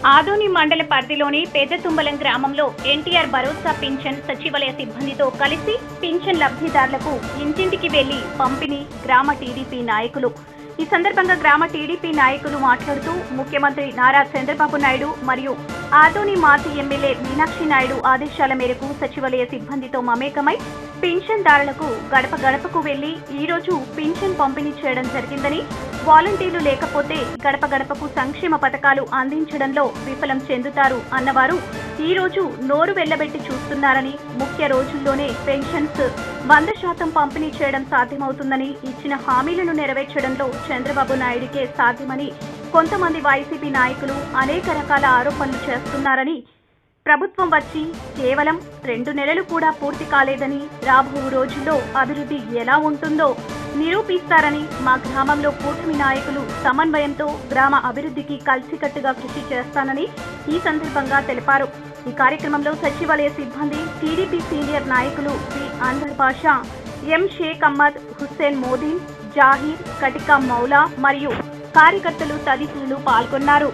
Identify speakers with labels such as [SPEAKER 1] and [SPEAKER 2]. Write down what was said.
[SPEAKER 1] ఆదోని మండల పరిధిలోని పెద్దతుంబలం గ్రామంలో ఎన్టీఆర్ భరోసా పింఛన్ సచివాలయ సిబ్బందితో కలిసి పింఛన్ లబ్ధిదారులకు ఇంటింటికి వెళ్లి పంపిణీ గ్రామ టీడీపీ నాయకులు. ఈ సందర్భంగా గ్రామ టీడీపీ నాయకులు మాట్లాడుతూ ముఖ్యమంత్రి నారా చంద్రబాబు నాయుడు మరియు ఆదోని మాజీ ఎమ్మెల్యే మీనాక్షి నాయుడు ఆదేశాల మేరకు సచివాలయ సిబ్బందితో మమేకమై పింఛన్దారులకు గడప గడపకు వెళ్లి ఈ రోజు పింఛన్ పంపిణీ చేయడం జరిగిందని, వాలంటీర్లు లేకపోతే గడప గడపకు సంక్షేమ పథకాలు అందించడంలో విఫలం చెందుతారు అన్నవారు ఈ రోజు నోరు వెళ్లబెట్టి చూస్తున్నారని, ముఖ్య రోజుల్లోనే పెన్షన్స్ 100% పంపిణీ చేయడం సాధ్యమవుతుందని, ఇచ్చిన హామీలను నెరవేర్చడంలో చంద్రబాబు నాయుడికే సాధ్యమని కొంతమంది వైసీపీ నాయకులు అనేక రకాల ఆరోపణలు చేస్తున్నారని, ప్రభుత్వం వచ్చి కేవలం 2 నెలలు కూడా పూర్తి కాలేదని, రాబో రోజుల్లో అభివృద్ధి ఎలా ఉంటుందో నిరూపిస్తారని, మా గ్రామంలో కూటమి నాయకులు సమన్వయంతో గ్రామ అభివృద్ధికి కలిసికట్టుగా కృషి చేస్తానని ఈ సందర్భంగా తెలిపారు. ఈ కార్యక్రమంలో సచివాలయ సిబ్బంది, టీడీపీ సీనియర్ నాయకులు వి అన్వర్ బాషా, ఎం షేక్ అహ్మద్, హుస్సేన్ మోదీన్, జాహీర్, కటికా మౌలా మరియు కార్యకర్తలు తదితరులు పాల్గొన్నారు.